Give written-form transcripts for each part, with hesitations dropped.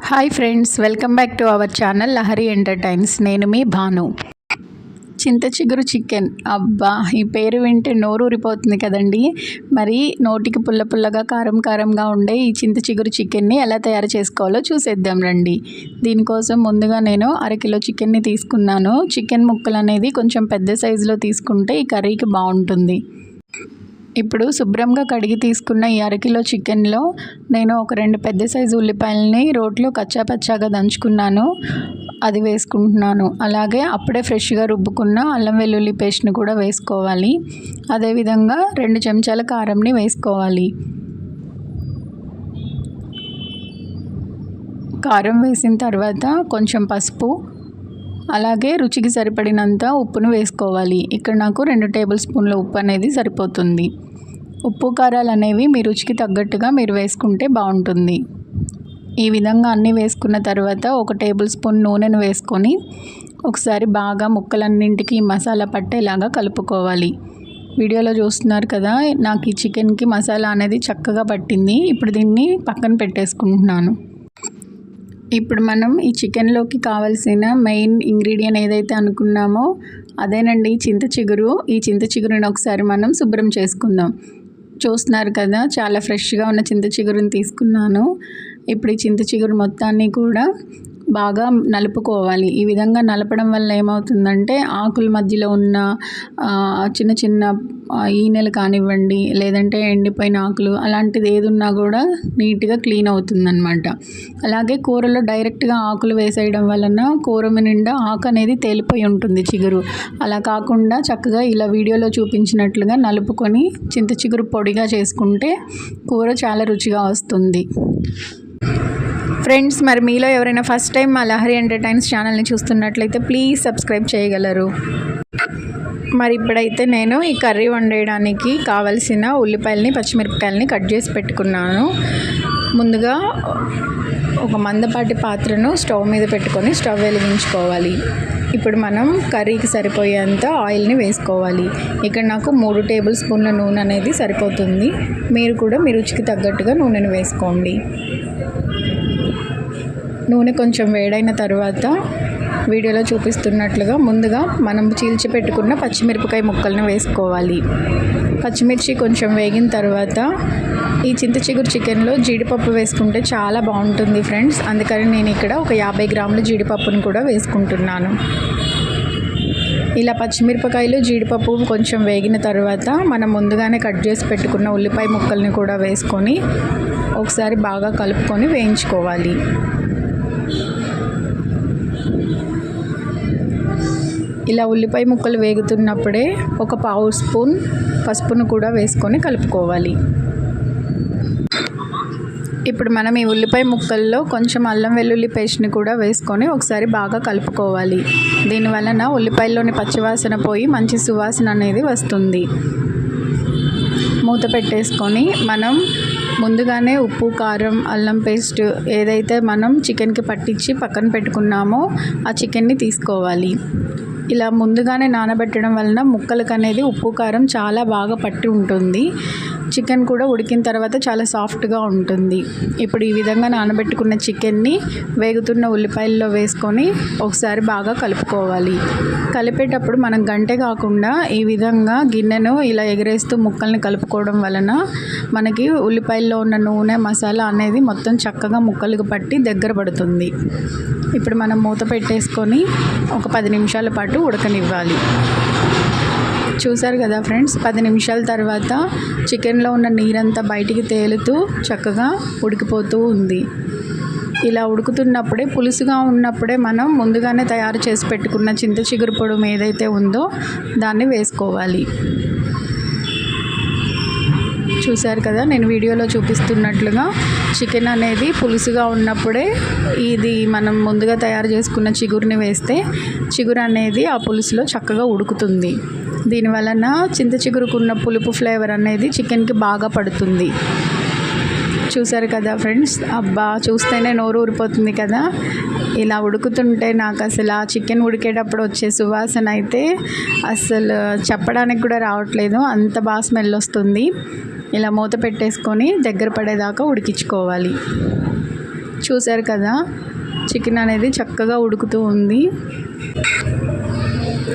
Hi friends, welcome back to our channel Lahari entertains. నేను మీ భాను. చింత చిగురు చికెన్, అబ్బా ఈ పేరు వింటే నోరు ఊరిపోతుంది కదండి. మరి నోటికి పుల్ల పుల్లగా కారం కారంగా ఉండే ఈ చింత చిగురు చికెన్ని ఎలా తయారు చేసుకోవాలో చూసేద్దాం రండి. దీనికోసం ముందుగా నేను అరకిలో చికెన్ని తీసుకున్నాను. చికెన్ ముక్కలు అనేది కొంచెం పెద్ద సైజులో తీసుకుంటే ఈ కర్రీకి బాగుంటుంది. ఇప్పుడు శుభ్రంగా కడిగి తీసుకున్న ఈ అరకిలో చికెన్లో నేను ఒక 2 పెద్ద సైజు ఉల్లిపాయలని రోట్లో కచ్చాపచ్చాగా దంచుకున్నాను, అది వేసుకుంటున్నాను. అలాగే అప్పుడే ఫ్రెష్గా రుబ్బుకున్న అల్లం వెల్లుల్లి పేస్ట్ని కూడా వేసుకోవాలి. అదేవిధంగా 2 చెంచాల కారంని వేసుకోవాలి. కారం వేసిన తర్వాత కొంచెం పసుపు, అలాగే రుచికి సరిపడినంత ఉప్పును వేసుకోవాలి. ఇక్కడ నాకు 2 టేబుల్ స్పూన్ల ఉప్పు అనేది సరిపోతుంది. ఉప్పు కారాలు అనేవి మీ రుచికి తగ్గట్టుగా మీరు వేసుకుంటే బాగుంటుంది. ఈ విధంగా అన్నీ వేసుకున్న తర్వాత 1 టేబుల్ స్పూన్ నూనెను వేసుకొని ఒకసారి బాగా ముక్కలన్నింటికి మసాలా పట్టేలాగా కలుపుకోవాలి. వీడియోలో చూస్తున్నారు కదా, నాకు ఈ చికెన్కి మసాలా అనేది చక్కగా పట్టింది. ఇప్పుడు దీన్ని పక్కన పెట్టేసుకుంటున్నాను. ఇప్పుడు మనం ఈ చికెన్లోకి కావాల్సిన మెయిన్ ఇంగ్రీడియంట్ ఏదైతే అనుకున్నామో అదేనండి చింత చిగురు. ఈ చింత చిగురుని ఒకసారి మనం శుభ్రం చేసుకుందాం. చూస్తున్నారు కదా, చాలా ఫ్రెష్గా ఉన్న చింత చిగురుని తీసుకున్నాను. ఇప్పుడు ఈ చింత చిగురు మొత్తాన్ని కూడా బాగా నలుపుకోవాలి. ఈ విధంగా నలపడం వల్ల ఏమవుతుందంటే ఆకుల మధ్యలో ఉన్న చిన్న చిన్న ఈనెలు కానివ్వండి, లేదంటే ఎండిపోయిన ఆకులు అలాంటిది ఏది ఉన్నా కూడా నీట్గా క్లీన్ అవుతుందన్నమాట. అలాగే కూరలో డైరెక్ట్గా ఆకులు వేసేయడం వలన కూర నిండా ఆకు అనేది తేలిపోయి ఉంటుంది చిగురు. అలా కాకుండా చక్కగా ఇలా వీడియోలో చూపించినట్లుగా నలుపుకొని చింత చిగురు పొడిగా చేసుకుంటే కూర చాలా రుచిగా వస్తుంది. ఫ్రెండ్స్, మరి మీలో ఎవరైనా ఫస్ట్ టైం మా లహరి ఎంటర్టైన్స్ ఛానల్ని చూస్తున్నట్లయితే ప్లీజ్ సబ్స్క్రైబ్ చేయగలరు. మరి ఇప్పుడైతే నేను ఈ కర్రీ వండేయడానికి కావలసిన ఉల్లిపాయలని పచ్చిమిరపకాయలని కట్ చేసి పెట్టుకున్నాను. ముందుగా ఒక మందపాటి పాత్రను స్టవ్ మీద పెట్టుకొని స్టవ్ వెలిగించుకోవాలి. ఇప్పుడు మనం కర్రీకి సరిపోయేంత ఆయిల్ని వేసుకోవాలి. ఇక్కడ నాకు 3 టేబుల్ స్పూన్ల నూనె అనేది సరిపోతుంది. మీరు కూడా మీ రుచికి తగ్గట్టుగా నూనెను వేసుకోండి. నూనె కొంచెం వేడైన తర్వాత వీడియోలో చూపిస్తున్నట్లుగా ముందుగా మనం చీల్చి పెట్టుకున్న పచ్చిమిరపకాయ ముక్కలను వేసుకోవాలి. పచ్చిమిర్చి కొంచెం వేగిన తర్వాత ఈ చింత చిగురు చికెన్లో జీడిపప్పు వేసుకుంటే చాలా బాగుంటుంది ఫ్రెండ్స్. అందుకని నేను ఇక్కడ ఒక 50 గ్రాముల జీడిపప్పును కూడా వేసుకుంటున్నాను. ఇలా పచ్చిమిరపకాయలు జీడిపప్పు కొంచెం వేగిన తర్వాత మనం ముందుగానే కట్ చేసి పెట్టుకున్న ఉల్లిపాయ ముక్కల్ని కూడా వేసుకొని ఒకసారి బాగా కలుపుకొని వేయించుకోవాలి. ఇలా ఉల్లిపాయ ముక్కలు వేగుతున్నప్పుడే ఒక 1/2 స్పూన్ పసుపును కూడా వేసుకొని కలుపుకోవాలి. ఇప్పుడు మనం ఈ ఉల్లిపాయ ముక్కల్లో కొంచెం అల్లం వెల్లుల్లి పేస్ట్ని కూడా వేసుకొని ఒకసారి బాగా కలుపుకోవాలి. దీనివలన ఉల్లిపాయల్లోని పచ్చివాసన పోయి మంచి సువాసన అనేది వస్తుంది. మూత పెట్టేసుకొని మనం ముందుగానే ఉప్పు, కారం, అల్లం పేస్ట్ ఏదైతే మనం చికెన్కి పట్టించి పక్కన పెట్టుకున్నామో ఆ చికెన్ని తీసుకోవాలి. ఇలా ముందుగానే నానబెట్టడం వలన ముక్కలకు అనేది ఉప్పు, కారం చాలా బాగా పట్టి ఉంటుంది. చికెన్ కూడా ఉడికిన తర్వాత చాలా సాఫ్ట్గా ఉంటుంది. ఇప్పుడు ఈ విధంగా నానబెట్టుకున్న చికెన్ని వేగుతున్న ఉల్లిపాయల్లో వేసుకొని ఒకసారి బాగా కలుపుకోవాలి. కలిపేటప్పుడు మనం గంటె కాకుండా ఈ విధంగా గిన్నెను ఇలా ఎగరేస్తూ ముక్కల్ని కలుపుకోవడం వలన మనకి ఉల్లిపాయల్లో ఉన్న నూనె, మసాలా అనేది మొత్తం చక్కగా ముక్కలకు పట్టి దగ్గర పడుతుంది. ఇప్పుడు మనం మూత పెట్టేసుకొని ఒక 10 నిమిషాల పాటు ఉడకనివ్వాలి. చూసారు కదా ఫ్రెండ్స్, 10 నిమిషాల తర్వాత చికెన్లో ఉన్న నీరంతా బయటికి తేలుతూ చక్కగా ఉడికిపోతూ ఉంది. ఇలా ఉడుకుతున్నప్పుడే, పులుసుగా ఉన్నప్పుడే మనం ముందుగానే తయారు చేసి పెట్టుకున్న చింత చిగురు పొడి ఏదైతే ఉందో దాన్ని వేసుకోవాలి. చూసారు కదా, నేను వీడియోలో చూపిస్తున్నట్లుగా చికెన్ అనేది పులుసుగా ఉన్నప్పుడే ఇది మనం ముందుగా తయారు చేసుకున్న చిగురుని వేస్తే చిగురు అనేది ఆ పులుసులో చక్కగా ఉడుకుతుంది. దీనివలన చింత చిగురుకున్న పులుపు ఫ్లేవర్ అనేది చికెన్కి బాగా పడుతుంది. చూసారు కదా ఫ్రెండ్స్, అబ్బా చూస్తేనే నోరు ఊరిపోతుంది కదా. ఇలా ఉడుకుతుంటే నాకు అసలు ఆ చికెన్ ఉడికేటప్పుడు వచ్చే సువాసన అయితే అసలు చెప్పడానికి కూడా రావట్లేదు, అంత బాగా స్మెల్ వస్తుంది. ఇలా మూత పెట్టేసుకొని దగ్గర పడేదాకా ఉడికించుకోవాలి. చూశారు కదా, చికెన్ అనేది చక్కగా ఉడుకుతూ ఉంది.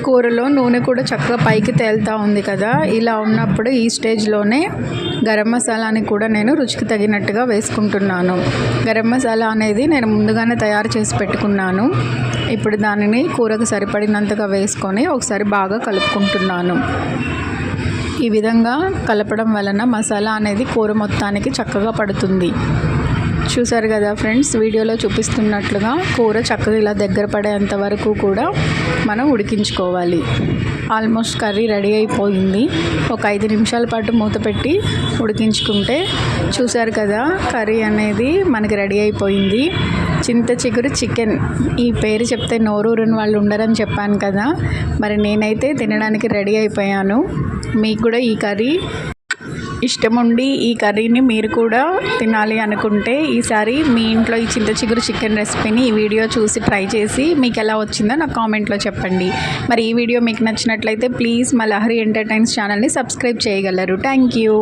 కూరలో నూనె కూడా చక్కగా పైకి తేలుతూ ఉంది కదా. ఇలా ఉన్నప్పుడు ఈ స్టేజ్లోనే గరం మసాలాని కూడా నేను రుచికి తగినట్టుగా వేసుకుంటున్నాను. గరం మసాలా అనేది నేను ముందుగానే తయారు చేసి పెట్టుకున్నాను. ఇప్పుడు దానిని కూరకు సరిపడినంతగా వేసుకొని ఒకసారి బాగా కలుపుకుంటున్నాను. ఈ విధంగా కలపడం వలన మసాలా అనేది కూర మొత్తానికి చక్కగా పడుతుంది. చూసారు కదా ఫ్రెండ్స్, వీడియోలో చూపిస్తున్నట్లుగా కూర చక్కగా ఇలా దగ్గర పడేంత వరకు కూడా మనం ఉడికించుకోవాలి. ఆల్మోస్ట్ కర్రీ రెడీ అయిపోయింది. ఒక 5 నిమిషాల పాటు మూత పెట్టి ఉడికించుకుంటే చూసారు కదా, కర్రీ అనేది మనకి రెడీ అయిపోయింది. చింత చిగురు చికెన్, ఈ పేరు చెప్తే నోరూరని వాళ్ళు ఉండరని చెప్పాను కదా. మరి నేనైతే తినడానికి రెడీ అయిపోయాను. మీకు కూడా ఈ కర్రీ ఇష్టం ఉండి ఈ కర్రీని మీరు కూడా తినాలి అనుకుంటే ఈసారి మీ ఇంట్లో ఈ చింత చిగురు చికెన్ రెసిపీని ఈ వీడియో చూసి ట్రై చేసి మీకు ఎలా వచ్చిందో నాకు కామెంట్లో చెప్పండి. మరి ఈ వీడియో మీకు నచ్చినట్లయితే ప్లీజ్ మా లహరి ఎంటర్టైన్స్ ఛానల్ని సబ్స్క్రైబ్ చేయగలరు. Thank you.